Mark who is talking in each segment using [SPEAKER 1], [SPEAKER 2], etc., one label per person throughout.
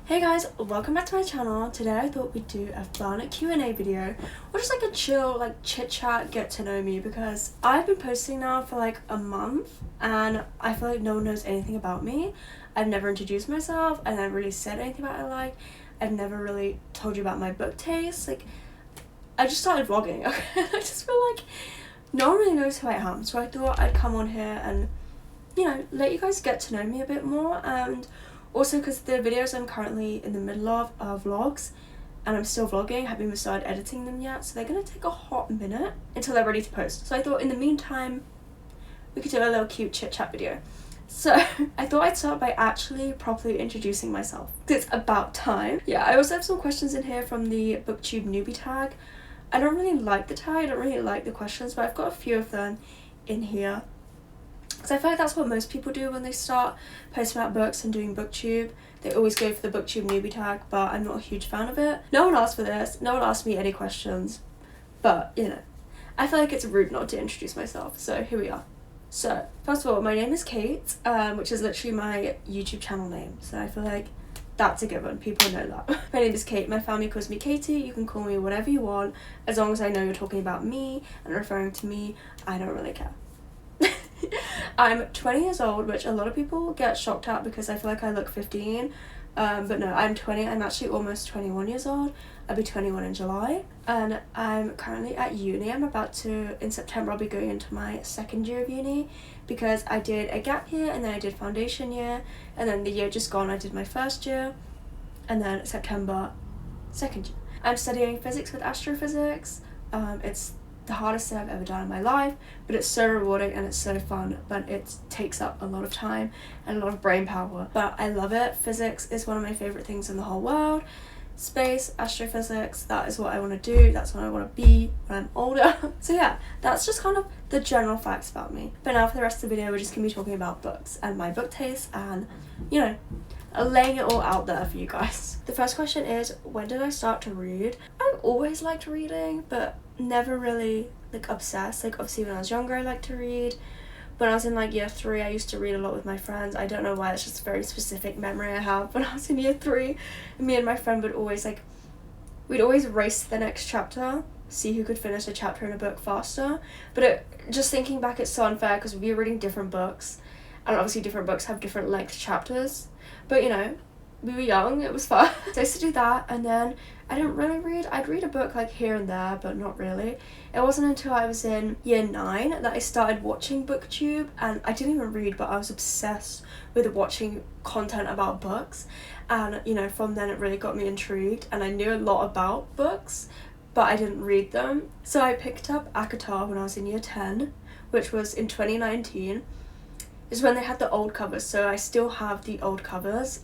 [SPEAKER 1] Hey guys, welcome back to my channel. Today I thought we'd do a fun Q&A video or just like a chill chit chat get to know me, because I've been posting now for like a month and I feel like no one knows anything about me. I've never introduced myself, I never really said anything about what I like. I've never really told you about my book taste. Like, I just started vlogging, okay? I just feel like no one really knows who I am, so I thought I'd come on here and, you know, let you guys get to know me a bit more. And also because the videos I'm currently in the middle of are vlogs and I'm still vlogging, haven't even started editing them yet, so they're going to take a hot minute until they're ready to post. So I thought in the meantime we could do a little cute chit chat video. So I thought I'd start by actually properly introducing myself. It's about time. Yeah, I also have some questions in here from the booktube newbie tag. I don't really like the tag, I don't really like the questions, but I've got a few of them in here. So I feel like that's what most people do when they start posting about books and doing booktube. They always go for the booktube newbie tag, but I'm not a huge fan of it. No one asked for this, no one asked me any questions, but you know, I feel like it's rude not to introduce myself, so here we are. So first of all, my name is Kate, which is literally my YouTube channel name, so I feel like that's a given, people know that. My name is Kate, my family calls me Katie, you can call me whatever you want, as long as I know you're talking about me and referring to me, I don't really care. I'm 20 years old, which a lot of people get shocked at because I feel like I look 15, but no, I'm 20. I'm actually almost 21 years old. I'll be 21 in July, and I'm currently at uni. I'm about to, in September, I'll be going into my second year of uni because I did a gap year and then I did foundation year, and then the year just gone I did my first year, and then September, second year. I'm studying physics with astrophysics. It's the hardest thing I've ever done in my life, but it's so rewarding and it's so fun, but it takes up a lot of time and a lot of brain power, but I love it. Physics is one of my favorite things in the whole world. Space, astrophysics, that is what I want to do, that's what I want to be when I'm older. So yeah, that's just kind of the general facts about me. But now for the rest of the video, we're just gonna be talking about books and my book taste and, you know, laying it all out there for you guys. The first question is, when did I start to read? I've always liked reading, but never really like obsessed. Like obviously when I was younger I liked to read. When I was in like year 3 I used to read a lot with my friends. I don't know why, it's just a very specific memory I have. When I was in year 3, me and my friend would always we'd always race to the next chapter, see who could finish a chapter in a book faster. But just thinking back, it's so unfair because we were reading different books, and obviously different books have different length chapters, but you know, we were young, it was fun. So I used to do that, and then I didn't really read. I'd read a book like here and there, but not really. It wasn't until I was in year 9 that I started watching booktube, and I didn't even read, but I was obsessed with watching content about books, and you know, from then it really got me intrigued, and I knew a lot about books, but I didn't read them. So I picked up ACOTAR when I was in year 10, which was in 2019. Is when they had the old covers, so I still have the old covers.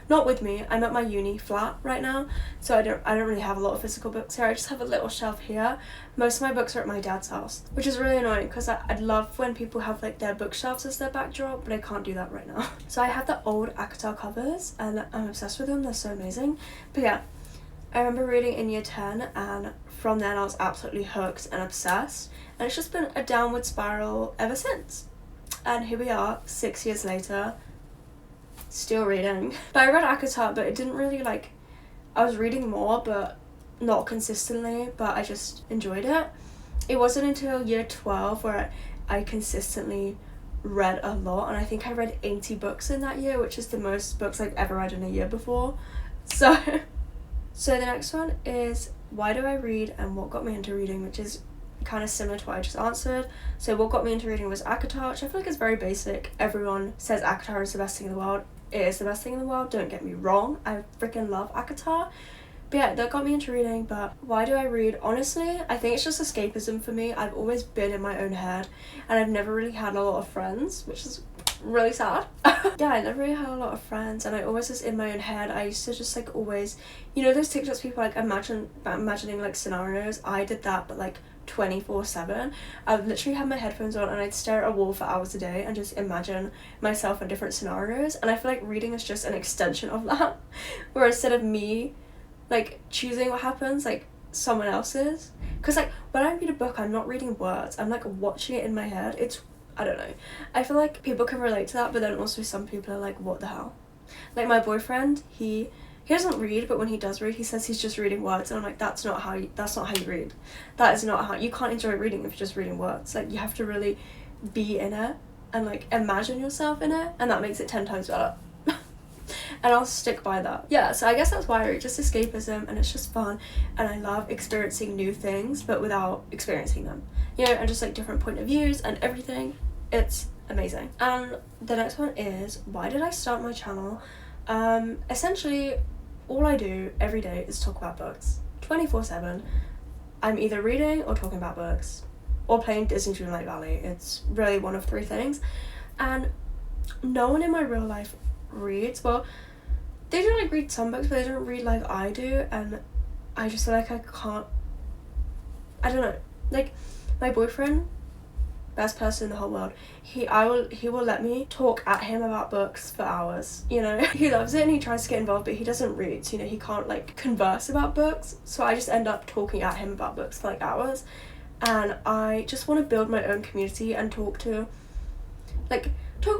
[SPEAKER 1] Not with me, I'm at my uni flat right now, so I don't really have a lot of physical books here. I just have a little shelf here. Most of my books are at my dad's house, which is really annoying because I'd love when people have like their bookshelves as their backdrop, but I can't do that right now. So I have the old ACOTAR covers and I'm obsessed with them, they're so amazing. But yeah, I remember reading in year 10, and from then I was absolutely hooked and obsessed, and it's just been a downward spiral ever since. And here we are, 6 years later, still reading. But I read ACOTAR, but it didn't really I was reading more, but not consistently, but I just enjoyed it. It wasn't until year 12 where I consistently read a lot, and I think I read 80 books in that year, which is the most books I've ever read in a year before. So the next one is, why do I read and what got me into reading, which is kind of similar to what I just answered. So what got me into reading was ACOTAR, which I feel like is very basic. Everyone says ACOTAR is the best thing in the world. It is the best thing in the world, don't get me wrong, I freaking love ACOTAR. But yeah, that got me into reading. But why do I read? Honestly, I think it's just escapism for me. I've always been in my own head, and I've never really had a lot of friends, which is really sad. Yeah, I never really had a lot of friends, and I always was in my own head. I used to just always, you know, those TikToks people imagining like scenarios. I did that, but 24/7. I would literally have my headphones on and I'd stare at a wall for hours a day and just imagine myself in different scenarios, and I feel like reading is just an extension of that, where instead of me choosing what happens, someone else is. Because when I read a book, I'm not reading words, I'm watching it in my head. It's, I don't know, I feel like people can relate to that, but then also some people are like, what the hell? Like my boyfriend, he doesn't read, but when he does read, he says he's just reading words, and I'm like, that's not how you read. That is not how you can't enjoy reading if you're just reading words. Like, you have to really be in it and like imagine yourself in it, and that makes it 10 times better. And I'll stick by that. Yeah, so I guess that's why I read, just escapism, and it's just fun, and I love experiencing new things but without experiencing them, you know, and just like different point of views and everything. It's amazing. And the next one is, why did I start my channel? Essentially all I do every day is talk about books 24/7. I'm either reading or talking about books or playing Disney Dreamlight Valley. It's really one of 3 things. And no one in my real life reads. Well, they do like read some books, but they don't read like I do, and I just feel like I can't, I don't know, like my boyfriend, best person in the whole world, he will let me talk at him about books for hours, you know. He loves it and he tries to get involved, but he doesn't read, so you know, he can't like converse about books, so I just end up talking at him about books for like hours. And I just want to build my own community and talk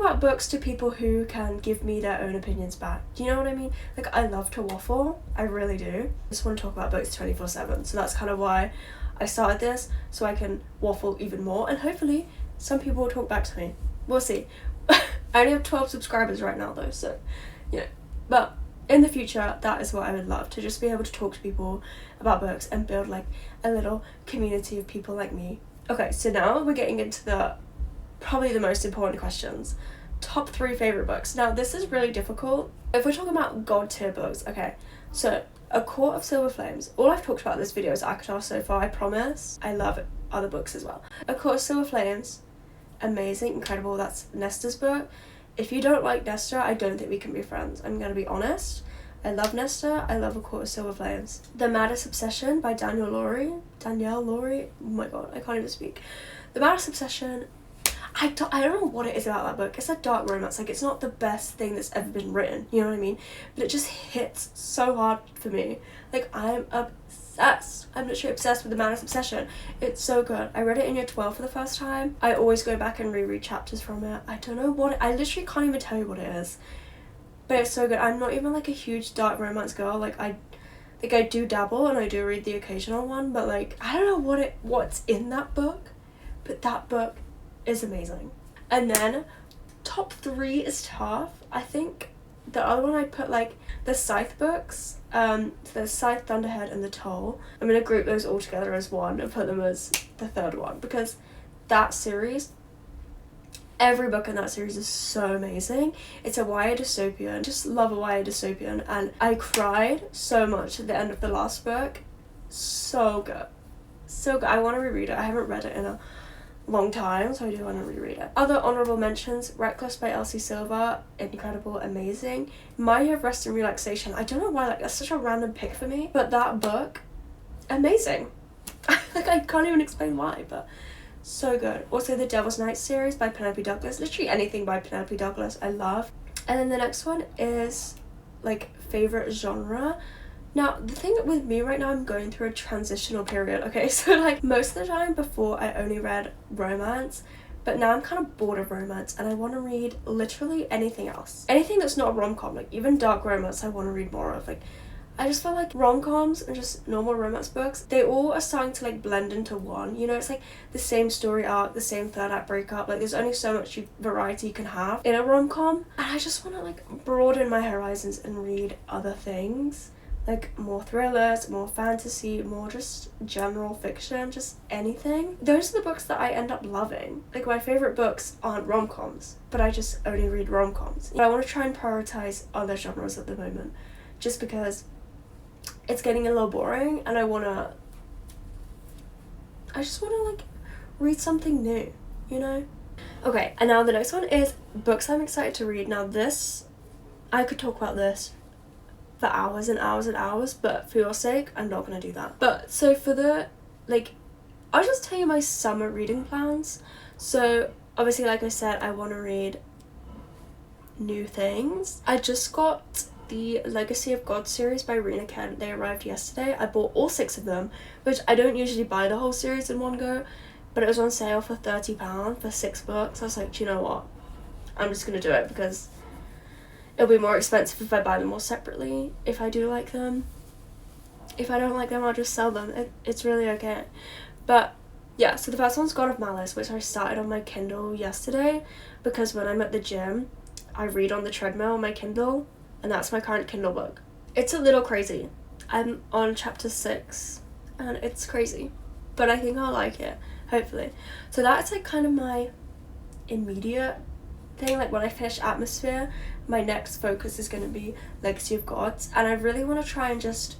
[SPEAKER 1] about books to people who can give me their own opinions back. Do you know what I mean? Like, I love to waffle, I really do. I just want to talk about books 24/7, so that's kind of why I started this, so I can waffle even more, and hopefully some people will talk back to me. We'll see. I only have 12 subscribers right now though, so you know, but in the future that is what I would love, to just be able to talk to people about books and build like a little community of people like me. Okay, so now we're getting into probably the most important questions. Top 3 favorite books. Now this is really difficult. If we're talking about god tier books, okay, so A Court of Silver Flames. All I've talked about in this video is ACOTAR so far, I promise. I love other books as well. A Court of Silver Flames, amazing, incredible. That's Nesta's book. If you don't like Nesta, I don't think we can be friends. I'm gonna be honest. I love Nesta, I love A Court of Silver Flames. The Maddest Obsession by Danielle Laurie. Oh my god, I can't even speak. The Maddest Obsession, I don't know what it is about that book. It's a dark romance. Like, it's not the best thing that's ever been written, you know what I mean? But it just hits so hard for me. Like, I'm obsessed. I'm literally obsessed with The Maddest Obsession. It's so good. I read it in year 12 for the first time. I always go back and reread chapters from it. I don't know I literally can't even tell you what it is. But it's so good. I'm not even like a huge dark romance girl. Like, I do dabble and I do read the occasional one, but like, I don't know what's in that book, but that book is amazing. And then top 3 is tough. I think the other one I put like the Scythe books, the Scythe, Thunderhead and The Toll. I'm gonna group those all together as one and put them as the 3rd one, because that series, every book in that series is so amazing. It's a YA dystopian. Just love a YA dystopian, and I cried so much at the end of the last book. So good, so good. I want to reread it. I haven't read it in a long time, so I do want to reread it. Other honorable mentions: Reckless by Elsie Silver, incredible, amazing. My Year of Rest and Relaxation. I don't know why, like, that's such a random pick for me, but that book, amazing. Like, I can't even explain why, but so good. Also, the Devil's Night series by Penelope Douglas. Literally anything by Penelope Douglas I love. And then the next one is like favorite genre. Now, the thing with me right now, I'm going through a transitional period, okay? So, like, most of the time before, I only read romance, but now I'm kind of bored of romance, and I want to read literally anything else. Anything that's not a rom-com, like, even dark romance, I want to read more of. Like, I just feel like rom-coms and just normal romance books, they all are starting to, like, blend into one. You know, it's like the same story arc, the same 3rd act breakup. Like, there's only so much variety you can have in a rom-com, and I just want to, like, broaden my horizons and read other things. Like, more thrillers, more fantasy, more just general fiction, just anything. Those are the books that I end up loving. Like, my favourite books aren't rom-coms, but I just only read rom-coms. But I want to try and prioritise other genres at the moment, just because it's getting a little boring, and I just want to, like, read something new, you know? Okay, and now the next one is books I'm excited to read. Now this, I could talk about this for hours and hours and hours, but for your sake, I'm not gonna do that. But so for the, like, I'll just tell you my summer reading plans. So obviously, like I said, I want to read new things. I just got the Legacy of God series by Rena Kent. They arrived yesterday. I bought all 6 of them, which I don't usually buy the whole series in one go, but it was on sale for £30 for 6 books. I was like, do you know what? I'm just gonna do it because It'll be more expensive if I buy them all separately, if I do like them. If I don't like them, I'll just sell them. It's really okay. But yeah, so the first one's God of Malice, which I started on my Kindle yesterday, because when I'm at the gym, I read on the treadmill on my Kindle, and that's my current Kindle book. It's a little crazy. I'm on chapter 6, and it's crazy, but I think I'll like it, hopefully. So that's like kind of my immediate thing. Like when I finish Atmosphere, my next focus is going to be Legacy of Gods, and I really want to try and just...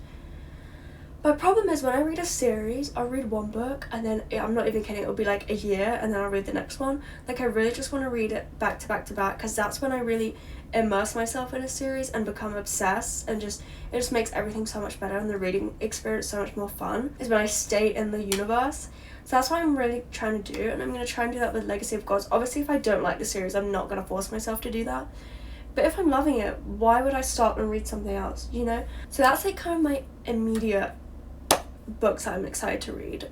[SPEAKER 1] My problem is when I read a series, I'll read one book and then, I'm not even kidding, it'll be like a year and then I'll read the next one. Like I really just want to read it back to back to back, because that's when I really immerse myself in a series and become obsessed, and it just makes everything so much better and the reading experience so much more fun, is when I stay in the universe. So that's what I'm really trying to do, and I'm going to try and do that with Legacy of Gods. Obviously if I don't like the series, I'm not going to force myself to do that. But if I'm loving it, why would I stop and read something else, you know? So that's like kind of my immediate books I'm excited to read.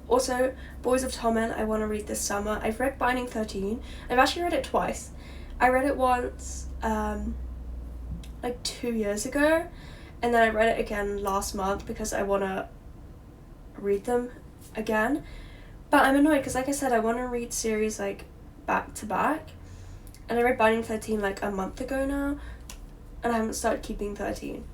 [SPEAKER 1] Also, Boys of Torment, I want to read this summer. I've read Binding 13. I've actually read it twice. I read it once, like 2 years ago, and then I read it again last month because I want to read them again. But I'm annoyed because, like I said, I want to read series like back to back, and I read Binding 13 like a month ago now, and I haven't started keeping 13.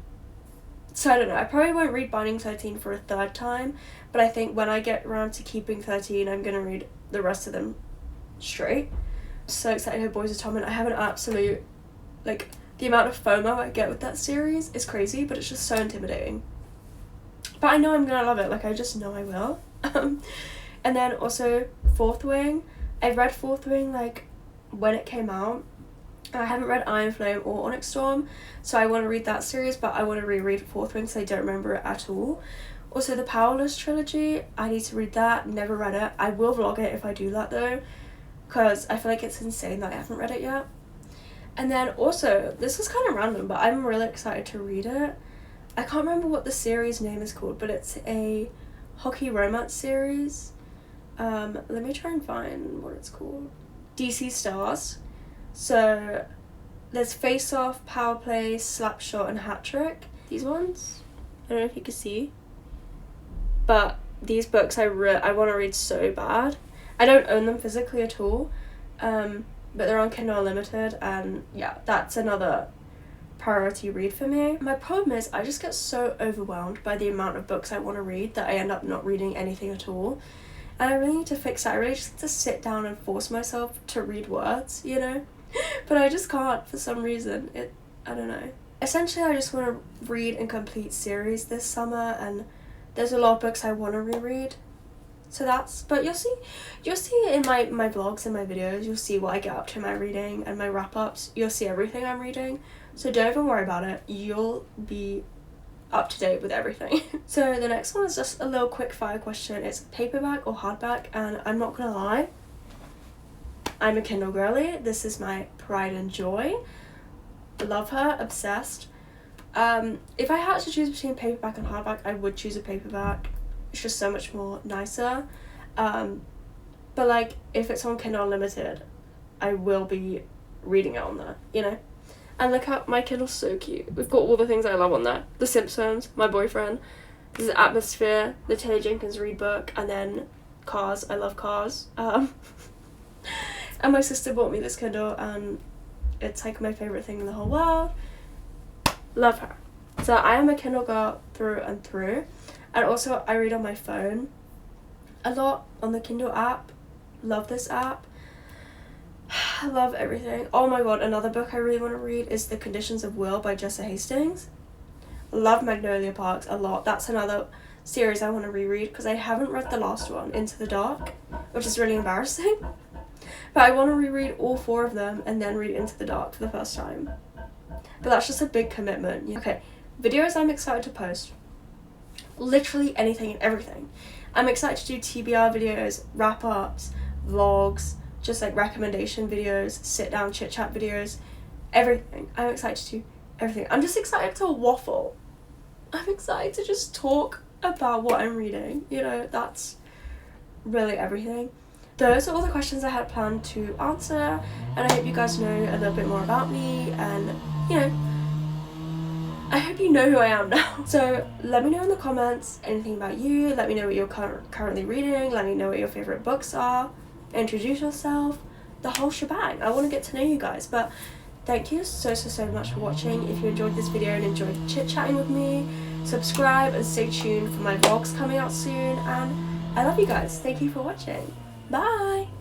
[SPEAKER 1] So I don't know, I probably won't read Binding 13 for a third time, but I think when I get around to keeping 13, I'm going to read the rest of them straight. So excited to hear Boys of Torment. I have an absolute, like, the amount of FOMO I get with that series is crazy, but it's just so intimidating. But I know I'm going to love it, like, I just know I will. And then also Fourth Wing. I read Fourth Wing, like, when it came out. I haven't read Iron Flame or Onyx Storm, so I want to read that series, but I want to reread Fourth Wing because I don't remember it at all. Also, the Powerless trilogy, I need to read that. Never read it. I will vlog it if I do that though, because I feel like it's insane that I haven't read it yet. And then also, this was kind of random, but I'm really excited to read it. I can't remember what the series name is called, but it's a hockey romance series. Let me try and find what it's called. DC Stars. So there's Face Off, Power Play, Slapshot, and Hat Trick. These ones, I don't know if you can see, but these books I want to read so bad. I don't own them physically at all, but they're on Kindle Unlimited, and yeah, that's another priority read for me. My problem is I just get so overwhelmed by the amount of books I want to read that I end up not reading anything at all. And I really need to fix that. I really just need to sit down and force myself to read words, you know? But I just can't for some reason. I don't know. Essentially, I just want to read and complete series this summer, and there's a lot of books I want to reread. So but you'll see it in my vlogs and my videos. You'll see what I get up to in my reading and my wrap-ups. You'll see everything I'm reading. So don't even worry about it. You'll be up to date with everything. So the next one is just a little quick fire question. It's paperback or hardback, and I'm not gonna lie, I'm a Kindle girly. This is my pride and joy. Love her, obsessed. If I had to choose between paperback and hardback, I would choose a paperback. It's just so much more nicer. But like, if it's on Kindle Unlimited, I will be reading it on there, you know? And look how my Kindle's so cute. We've got all the things I love on there. The Simpsons, My Boyfriend, this is Atmosphere, the Taylor Jenkins Reid book, and then Cars. I love Cars. And my sister bought me this Kindle, and it's like my favourite thing in the whole world. Love her. So I am a Kindle girl through and through. And also I read on my phone a lot on the Kindle app. Love this app. I love everything. Oh my god, another book I really want to read is The Conditions of Will by Jessa Hastings. Love Magnolia Parks a lot. That's another series I want to reread because I haven't read the last one, Into the Dark, which is really embarrassing. But I want to reread all 4 of them and then read Into the Dark for the first time. But that's just a big commitment. Okay, videos I'm excited to post. Literally anything and everything. I'm excited to do TBR videos, wrap-ups, vlogs, just like recommendation videos, sit-down chit-chat videos, everything. I'm excited to do everything. I'm just excited to waffle. I'm excited to just talk about what I'm reading. You know, that's really everything. those are all the questions I had planned to answer, and I hope you guys know a little bit more about me, and you know, I hope you know who I am now. So let me know in the comments anything about you. Let me know what you're currently reading. Let me know what your favorite books are. Introduce yourself. The whole shebang. I want to get to know you guys. But thank you so much for watching. If you enjoyed this video and enjoyed chit-chatting with me, subscribe and stay tuned for my vlogs coming out soon. And I love you guys. Thank you for watching. Bye!